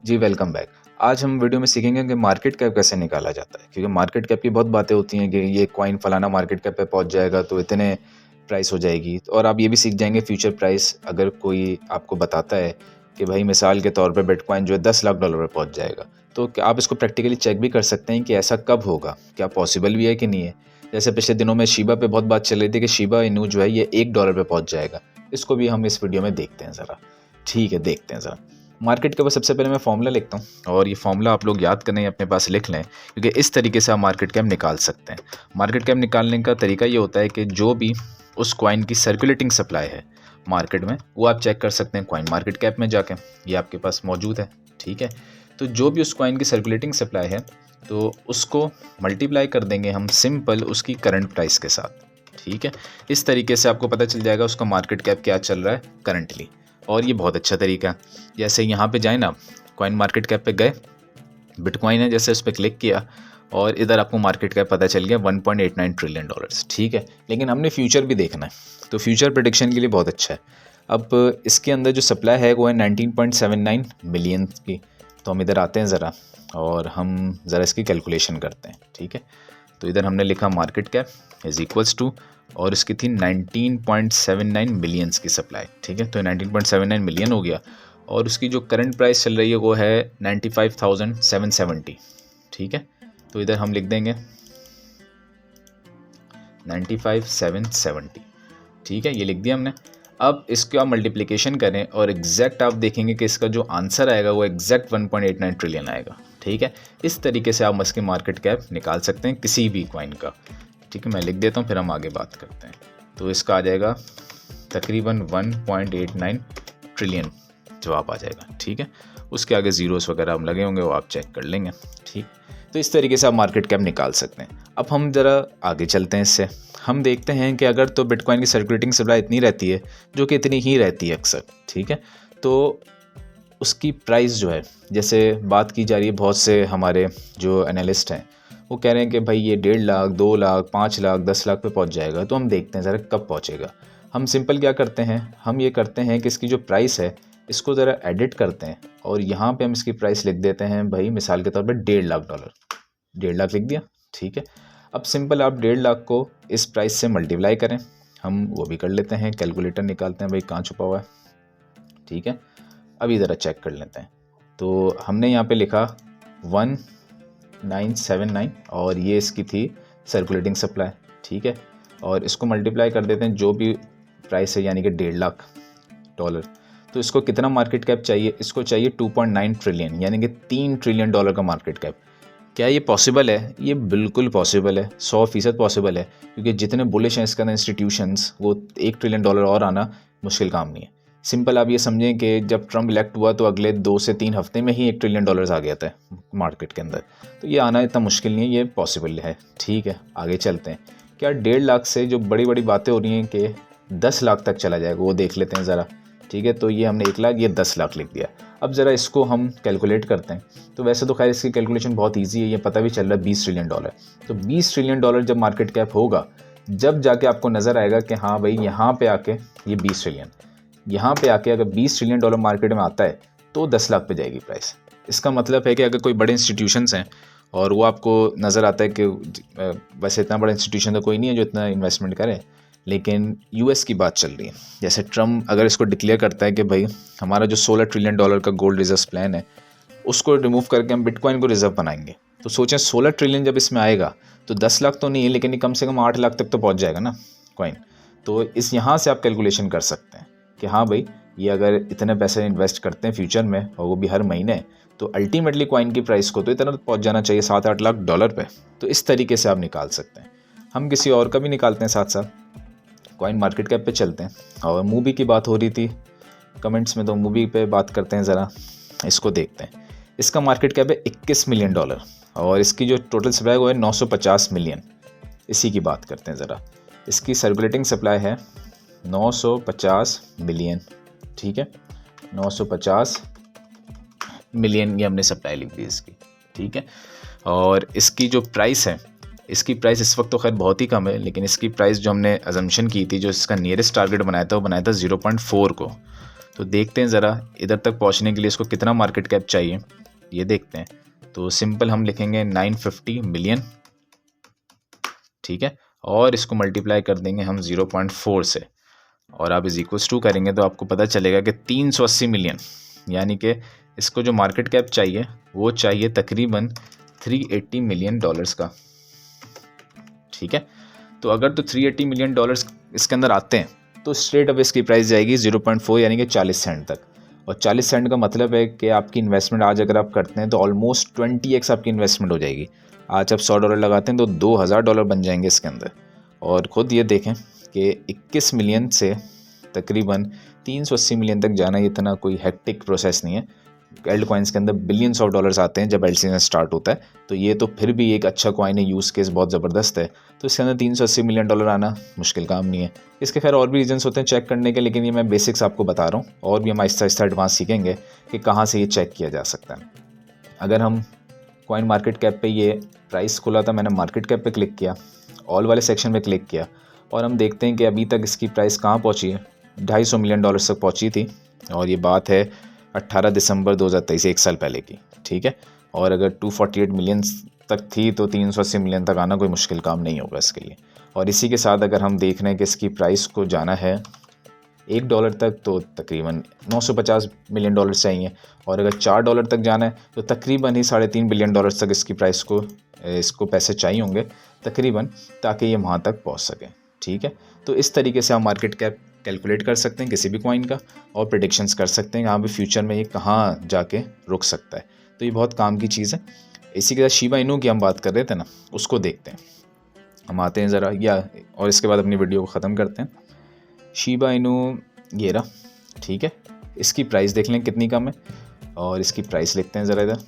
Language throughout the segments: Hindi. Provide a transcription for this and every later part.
जी, वेलकम बैक। आज हम वीडियो में सीखेंगे कि मार्केट कैप कैसे निकाला जाता है, क्योंकि मार्केट कैप की बहुत बातें होती हैं कि ये कॉइन फलाना मार्केट कैप पे पहुंच जाएगा तो इतने प्राइस हो जाएगी। और आप ये भी सीख जाएंगे फ्यूचर प्राइस अगर कोई आपको बताता है कि भाई मिसाल के तौर पे बिटकॉइन जो है 10 लाख डॉलर पे पहुंच जाएगा, तो क्या आप इसको प्रैक्टिकली चेक भी कर सकते हैं कि ऐसा कब होगा, क्या पॉसिबल भी है कि नहीं है। जैसे पिछले दिनों में शीबा पे बहुत बात चल रही थी कि शीबा इनू जो है ये $1 पे पहुंच जाएगा। इसको भी हम इस वीडियो में देखते हैं ज़रा। ठीक है, देखते हैं ज़रा। मार्केट के ऊपर सबसे पहले मैं फॉर्मूला लिखता हूँ और ये फॉर्मूला आप लोग याद करें, अपने पास लिख लें, क्योंकि इस तरीके से आप मार्केट कैप निकाल सकते हैं। मार्केट कैप निकालने का तरीका ये होता है कि जो भी उस कॉइन की सर्कुलेटिंग सप्लाई है मार्केट में, वो आप चेक कर सकते हैं कॉइन मार्केट कैप में जाके, ये आपके पास मौजूद है। ठीक है, तो जो भी उस कॉइन की सर्कुलेटिंग सप्लाई है तो उसको मल्टीप्लाई कर देंगे हम सिंपल उसकी करंट प्राइस के साथ। ठीक है, इस तरीके से आपको पता चल जाएगा उसका मार्केट कैप क्या चल रहा है करंटली, और ये बहुत अच्छा तरीका है। जैसे यहाँ पे जाए ना, कॉइन मार्केट कैप पे गए, बिटकॉइन है, जैसे उस पर क्लिक किया और इधर आपको मार्केट कैप पता चल गया $1.89 ट्रिलियन। ठीक है, लेकिन हमने फ्यूचर भी देखना है, तो फ्यूचर प्रेडिक्शन के लिए बहुत अच्छा है। अब इसके अंदर जो सप्लाई है वो है 19.79 मिलियन की। तो हम इधर आते हैं ज़रा और हम ज़रा इसकी कैलकुलेशन करते हैं। ठीक है, तो इधर हमने लिखा market cap is equals to, और इसकी थी 19.79 मिलियंस की सप्लाई। ठीक है, तो 19.79 मिलियन हो गया, और उसकी जो करंट प्राइस चल रही है वो है 95,770। ठीक है, तो इधर हम लिख देंगे 95,770। ठीक है, ये लिख दिया हमने। अब इसको आप मल्टीप्लिकेशन करें और एग्जैक्ट आप देखेंगे कि इसका जो आंसर आएगा वो एग्जैक्ट 1.89 ट्रिलियन आएगा। ठीक है, इस तरीके से आप इसकी मार्केट कैप निकाल सकते हैं किसी भी कॉइन का। ठीक है, मैं लिख देता हूँ, फिर हम आगे बात करते हैं। तो इसका आ जाएगा तकरीबन 1.89 ट्रिलियन जवाब आ जाएगा। ठीक है, उसके आगे ज़ीरोस वगैरह हम लगे होंगे, वो आप चेक कर लेंगे। ठीक, तो इस तरीके से आप मार्केट कैप निकाल सकते हैं। अब हम ज़रा आगे चलते हैं, इससे हम देखते हैं कि अगर तो बिटकॉइन की सर्कुलेटिंग सप्लाई इतनी रहती है, जो कि इतनी ही रहती है अक्सर। ठीक है, तो उसकी प्राइस जो है, जैसे बात की जा रही है, बहुत से हमारे जो एनालिस्ट हैं वो कह रहे हैं कि भाई ये 1.5 लाख, 2 लाख, 5 लाख, 10 लाख पे पहुंच जाएगा। तो हम देखते हैं ज़रा कब पहुंचेगा। हम सिंपल क्या करते हैं, हम ये करते हैं कि इसकी जो प्राइस है इसको ज़रा एडिट करते हैं और यहाँ पे हम इसकी प्राइस लिख देते हैं भाई मिसाल के तौर पे $1.5 लाख। 1.5 लाख लिख दिया। ठीक है, अब सिंपल आप 1.5 लाख को इस प्राइस से मल्टीप्लाई करें, हम वो भी कर लेते हैं, कैलकुलेटर निकालते हैं भाई कहाँ छुपा हुआ है। ठीक है, अभी ज़रा चेक कर लेते हैं। तो हमने यहाँ पे लिखा 1979 और ये इसकी थी सर्कुलेटिंग सप्लाई। ठीक है, और इसको मल्टीप्लाई कर देते हैं जो भी प्राइस है, यानी कि $1.5 लाख। तो इसको कितना मार्केट कैप चाहिए, इसको चाहिए 2.9 ट्रिलियन, यानी कि $3 ट्रिलियन का मार्केट कैप। क्या ये पॉसिबल है? ये बिल्कुल पॉसिबल है, 100% पॉसिबल है, क्योंकि जितने बुलिश हैं इसके अंदर इंस्टीट्यूशंस, वो $1 ट्रिलियन और आना मुश्किल काम नहीं है। सिंपल आप ये समझें कि जब ट्रम्प इलेक्ट हुआ तो अगले 2 से 3 हफ्ते में ही $1 ट्रिलियन आ गया था मार्केट के अंदर। तो ये आना इतना मुश्किल नहीं है, ये पॉसिबल है। ठीक है, आगे चलते हैं। क्या 1.5 लाख से जो बड़ी बड़ी बातें हो रही हैं कि 10 लाख तक चला जाएगा, वो देख लेते हैं ज़रा। ठीक है, तो ये हमने 1 लाख, ये 10 लाख लिख दिया। अब ज़रा इसको हम कैलकुलेट करते हैं। तो वैसे तो खैर इसकी कैलकुलेशन बहुत ईजी है, ये पता भी चल रहा है $20 ट्रिलियन। तो $20 ट्रिलियन जब मार्केट कैप होगा, जब जाके आपको नज़र आएगा कि हाँ भाई यहाँ पे आके ये 20 ट्रिलियन, यहाँ पे आके अगर $20 ट्रिलियन मार्केट में आता है तो 10 लाख पे जाएगी प्राइस। इसका मतलब है कि अगर कोई बड़े इंस्टीट्यूशंस हैं और वो आपको नज़र आता है कि वैसे इतना बड़ा इंस्टीट्यूशन तो कोई नहीं है जो इतना इन्वेस्टमेंट करे, लेकिन यूएस की बात चल रही है। जैसे ट्रम्प अगर इसको डिक्लेयर करता है कि भाई हमारा जो $16 ट्रिलियन का गोल्ड रिजर्व प्लान है उसको रिमूव करके हम बिटकॉइन को रिजर्व बनाएंगे, तो सोचें 16 ट्रिलियन जब इसमें आएगा तो 10 लाख तो नहीं है, लेकिन ये कम से कम 8 लाख तक तो पहुंच जाएगा ना कॉइन। तो इस यहाँ से आप कैलकुलेशन कर सकते हैं कि हाँ भाई ये अगर इतने पैसे इन्वेस्ट करते हैं फ्यूचर में और वो भी हर महीने, तो अल्टीमेटली कॉइन की प्राइस को तो इतना पहुंच जाना चाहिए $7-8 लाख पे। तो इस तरीके से आप निकाल सकते हैं। हम किसी और का भी निकालते हैं साथ साथ, कॉइन मार्केट कैप पे चलते हैं। और मूवी की बात हो रही थी कमेंट्स में, तो मूवी पे बात करते हैं ज़रा, इसको देखते हैं। इसका मार्केट कैप है $21 मिलियन और इसकी जो टोटल सप्लाई वो है 950 मिलियन। इसी की बात करते हैं ज़रा। इसकी सर्कुलेटिंग सप्लाई है 950 मिलियन। ठीक है, 950 मिलियन ये हमने सप्लाई लिख दी इसकी। ठीक है, और इसकी जो प्राइस है, इसकी प्राइस इस वक्त तो खैर बहुत ही कम है, लेकिन इसकी प्राइस जो हमने अजम्पशन की थी, जो इसका नियरेस्ट टारगेट बनाया था वो बनाया था 0.4 को। तो देखते हैं ज़रा इधर तक पहुंचने के लिए इसको कितना मार्केट कैप चाहिए, ये देखते हैं। तो सिंपल हम लिखेंगे 950 मिलियन, ठीक है, और इसको मल्टीप्लाई कर देंगे हम 0.4 से, और आप इज इक्वल्स टू करेंगे तो आपको पता चलेगा कि 380 मिलियन, यानी कि इसको जो मार्केट कैप चाहिए वो चाहिए तकरीबन 380 मिलियन डॉलर्स का, ठीक है। तो अगर तो 380 मिलियन डॉलर्स इसके अंदर आते हैं तो स्ट्रेट अप इसकी प्राइस जाएगी 0.4 यानी कि 40 सेंट तक। और 40 सेंट का मतलब है कि आपकी इन्वेस्टमेंट आज अगर आप करते हैं तो ऑलमोस्ट 20x आपकी इन्वेस्टमेंट हो जाएगी। आज आप $100 लगाते हैं तो $2000 बन जाएंगे इसके अंदर। और ख़ुद ये देखें कि 21 मिलियन से तकरीबन 380 मिलियन तक जाना इतना कोई हेक्टिक प्रोसेस नहीं है। एल्ट कॉइन्स के अंदर बिलियंस ऑफ डॉलर्स आते हैं जब एल्ट सीजन स्टार्ट होता है, तो ये तो फिर भी एक अच्छा कॉइन है, यूज़ केस बहुत ज़बरदस्त है। तो इसके अंदर 380 मिलियन डॉलर आना मुश्किल काम नहीं है। इसके खैर और भी रीजंस होते हैं चेक करने के, लेकिन ये मैं बेसिक्स आपको बता रहा हूँ, और भी हम आहिस्ता आहिस्ता एडवांस सीखेंगे कि कहाँ से ये चेक किया जा सकता है। अगर हम कॉइन मार्केट कैप पे, ये प्राइस खुला था, मैंने मार्केट कैप पे क्लिक किया, ऑल वाले सेक्शन में क्लिक किया, और हम देखते हैं कि अभी तक इसकी प्राइस कहाँ पहुँची है, 250 मिलियन डॉलर तक पहुँची थी। और ये बात है 18 दिसंबर 2023, एक साल पहले की, ठीक है। और अगर 248 मिलियन तक थी तो 380 मिलियन तक आना कोई मुश्किल काम नहीं होगा इसके लिए। और इसी के साथ अगर हम देख रहे हैं कि इसकी प्राइस को जाना है $1 तक तो तकरीबन 950 मिलियन डॉलर चाहिए, और अगर $4 तक जाना है तो तकरीबन ही $3.5 बिलियन तक इसकी प्राइस को, इसको पैसे चाहिए होंगे तकरीबन, ताकि ये वहाँ तक पहुँच सके, ठीक है। तो इस तरीके से आप मार्केट कैप कैलकुलेट कर सकते हैं किसी भी कॉइन का, और प्रेडिक्शंस कर सकते हैं यहाँ पे फ्यूचर में ये कहाँ जाके रुक सकता है। तो ये बहुत काम की चीज़ है। इसी के साथ शिबा इनू की हम बात कर रहे थे ना, उसको देखते हैं। हम आते हैं ज़रा और इसके बाद अपनी वीडियो को ख़त्म करते हैं। शिबा इनू ये रहा, ठीक है। इसकी प्राइस देख लें कितनी कम है, और इसकी प्राइस लिखते हैं ज़रा इधर।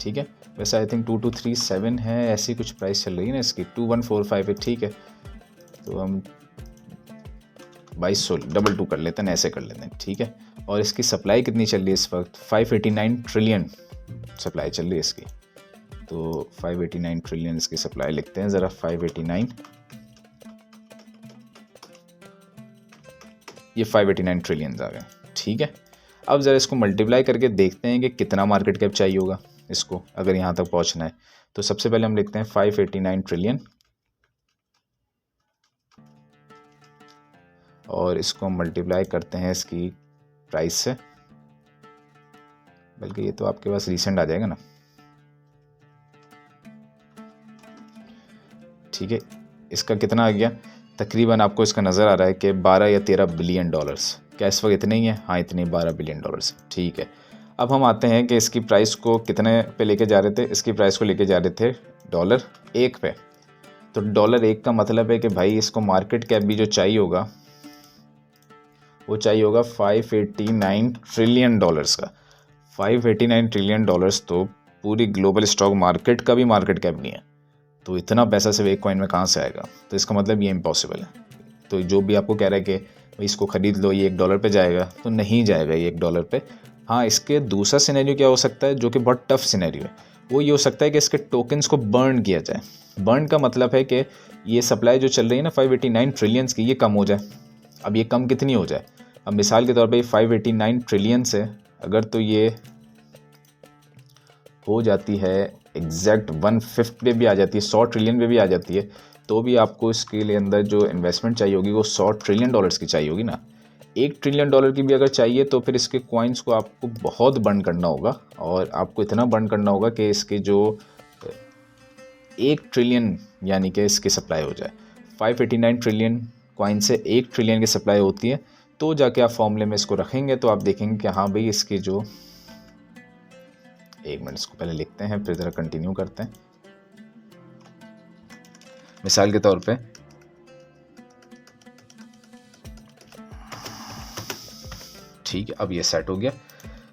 ठीक है, वैसे आई थिंक 2237 है, ऐसी कुछ प्राइस चल रही है ना इसकी, 2145 है, ठीक है। तो हम 2200 कर लेते हैं, ऐसे कर लेते हैं, ठीक है। और इसकी सप्लाई कितनी चल रही है इस वक्त, 589 ट्रिलियन सप्लाई चल रही है इसकी। तो 589 ट्रिलियन इसकी सप्लाई लिखते हैं ज़रा, 589, ये 589 ट्रिलियन आ गए, ठीक है। अब ज़रा इसको मल्टीप्लाई करके देखते हैं कि कितना मार्केट कैप चाहिए होगा इसको अगर यहाँ तक पहुँचना है। तो सबसे पहले हम लिखते हैं 589 ट्रिलियन, और इसको हम मल्टीप्लाई करते हैं इसकी प्राइस से, बल्कि ये तो आपके पास रिसेंट आ जाएगा ना, ठीक है। इसका कितना आ गया, तकरीबन आपको इसका नज़र आ रहा है कि 12 या 13 बिलियन डॉलर्स। क्या इस वक्त इतने ही है? हाँ, इतने 12 बिलियन डॉलर्स, ठीक है। अब हम आते हैं कि इसकी प्राइस को कितने पे लेके जा रहे थे। इसकी प्राइस को लेके जा रहे थे $1 पे। तो $1 का मतलब है कि भाई इसको मार्केट कैप भी जो चाहिए होगा वो चाहिए होगा 589 ट्रिलियन डॉलर्स का। 589 ट्रिलियन डॉलर्स तो पूरी ग्लोबल स्टॉक मार्केट का भी मार्केट कैप नहीं है। तो इतना पैसा सिर्फ एक कॉइन में कहाँ से आएगा? तो इसका मतलब ये इम्पॉसिबल है। तो जो भी आपको कह रहा है कि भाई इसको ख़रीद लो, ये $1 पे जाएगा, तो नहीं जाएगा ये $1 पे। हाँ, इसके दूसरा सिनेरियो क्या हो सकता है जो कि बहुत टफ सिनेरियो है, वो ये हो सकता है कि इसके टोकन्स को बर्न किया जाए। बर्न का मतलब है कि ये सप्लाई जो चल रही है ना 589 ट्रिलियंस की, ये कम हो जाए। अब ये कम कितनी हो जाए? अब मिसाल के तौर पे 589 ट्रिलियन से अगर तो ये हो जाती है एग्जैक्ट 1/5 पे भी आ जाती है, 100 ट्रिलियन पे भी आ जाती है, तो भी आपको इसके लिए अंदर जो इन्वेस्टमेंट चाहिए होगी वो $100 ट्रिलियन की चाहिए होगी ना। $1 ट्रिलियन की भी अगर चाहिए तो फिर इसके कॉइन्स को आपको बहुत बर्न करना होगा, और आपको इतना बर्न करना होगा कि इसके जो 1 ट्रिलियन यानी कि इसकी सप्लाई हो जाए। 589 ट्रिलियन कॉइन से 1 ट्रिलियन की सप्लाई होती है, तो जाके आप फॉर्मूले में इसको रखेंगे तो आप देखेंगे कि हाँ भाई इसकी जो, एक मिनट इसको पहले लिखते हैं फिर ज़रा कंटिन्यू करते हैं। मिसाल के तौर पे ठीक है, अब ये सेट हो गया।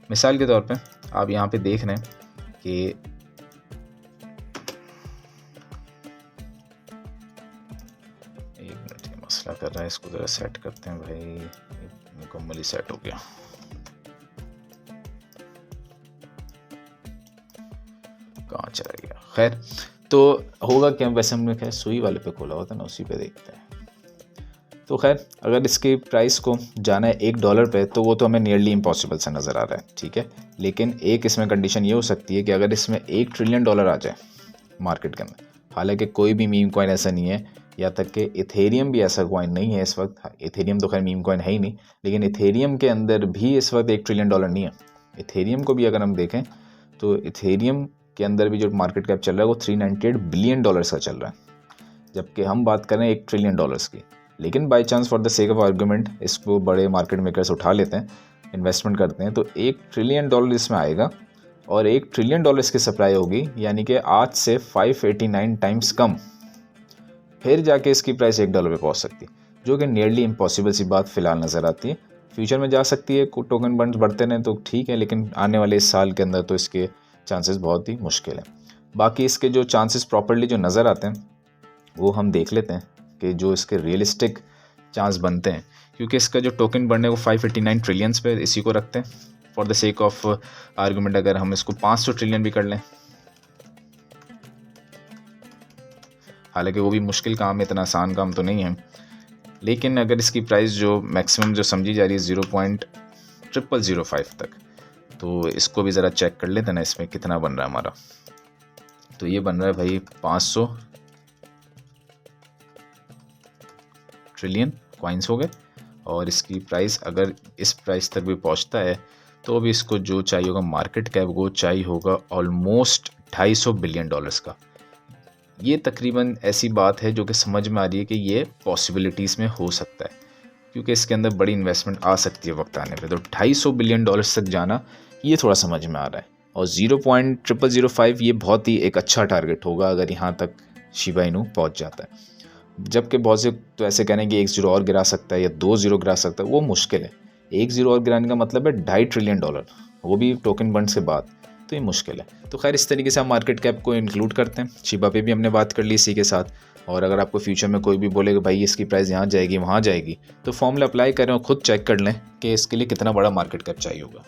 मिसाल के तौर पे आप यहाँ पे देख रहे हैं कि एक मिनट, ये मसला कर रहा है, इसको ज़रा सेट करते हैं भाई। मुकम्मल सेट हो गया। कहाँ चला गया? खैर, तो होगा क्या, वैसे हमने खैर सुई वाले पे खोला होता ना, उसी पे देखते हैं। तो खैर अगर इसकी प्राइस को जाना है $1 पे तो वो तो हमें नियरली इम्पॉसिबल सा नज़र आ रहा है, ठीक है। लेकिन एक इसमें कंडीशन ये हो सकती है कि अगर इसमें $1 ट्रिलियन आ जाए मार्केट के अंदर, हालांकि कोई भी मीम कॉइन ऐसा नहीं है, या तक कि इथेरियम भी ऐसा कॉइन नहीं है इस वक्त। इथेरियम तो खैर मीम कॉइन है ही नहीं, लेकिन इथेरियम के अंदर भी इस वक्त $1 ट्रिलियन नहीं है। इथेरियम को भी अगर हम देखें तो इथेरियम के अंदर भी जो मार्केट कैप चल रहा है वो $398 बिलियन का चल रहा है, जबकि हम बात कर रहे हैं $1 ट्रिलियन की। लेकिन by chance for the sake of argument इसको बड़े मार्केट मेकर्स उठा लेते हैं, इन्वेस्टमेंट करते हैं, तो $1 ट्रिलियन इसमें आएगा और $1 ट्रिलियन की सप्लाई होगी, यानी कि आज से 589 टाइम्स कम, फिर जाके इसकी प्राइस $1 पे पहुंच सकती है, जो कि नियरली इम्पॉसिबल सी बात फिलहाल नज़र आती है। फ्यूचर में जा सकती है, टोकन बंड्स बढ़ते रहें तो ठीक है, लेकिन आने वाले इस साल के अंदर तो इसके चांसेस बहुत ही मुश्किल हैं। बाकी इसके जो चांसेस प्रॉपर्ली जो नज़र आते हैं वो हम देख लेते हैं कि जो इसके रियलिस्टिक चांस बनते हैं, क्योंकि इसका जो टोकन बढ़ने को 589 ट्रिलियंस पे इसी को रखते हैं for the sake of argument. अगर हम इसको 500 ट्रिलियन भी कर लें, हालांकि वो भी मुश्किल काम है, इतना आसान काम तो नहीं है, लेकिन अगर इसकी प्राइस जो मैक्सिमम जो समझी जा रही है 0.0005 तक, तो इसको भी ज़रा चेक कर लेते ना, इसमें कितना बन रहा है हमारा। तो ये बन रहा है भाई 500 ट्रिलियन कॉइन्स हो गए, और इसकी प्राइस अगर इस प्राइस तक भी पहुंचता है तो भी इसको जो चाहिए होगा मार्केट कैप वो चाहिए होगा ऑलमोस्ट $250 बिलियन का। ये तकरीबन ऐसी बात है जो कि समझ में आ रही है कि ये पॉसिबिलिटीज़ में हो सकता है, क्योंकि इसके अंदर बड़ी इन्वेस्टमेंट आ सकती है वक्त आने पे। तो $250 बिलियन तक जाना ये थोड़ा समझ में आ रहा है, और 0.0005 ये बहुत ही एक अच्छा टारगेट होगा अगर यहाँ तक शिबा इनू पहुँच जाता है। जबकि बहुत से तो ऐसे कहने कि 1 ज़ीरो और गिरा सकता है या 2 ज़ीरो गिरा सकता है, वो मुश्किल है। 1 ज़ीरो और गिराने का मतलब है $2.5 ट्रिलियन, वो भी टोकन बंड्स के बाद, तो ये मुश्किल है। तो खैर इस तरीके से हम मार्केट कैप को इंक्लूड करते हैं। शिबा पे भी हमने बात कर ली इसी के साथ, और अगर आपको फ्यूचर में कोई भी बोले कि भाई इसकी प्राइस यहाँ जाएगी वहाँ जाएगी, तो फॉर्मूला अप्लाई करें और ख़ुद चेक कर लें कि इसके लिए कितना बड़ा मार्केट कैप चाहिए होगा।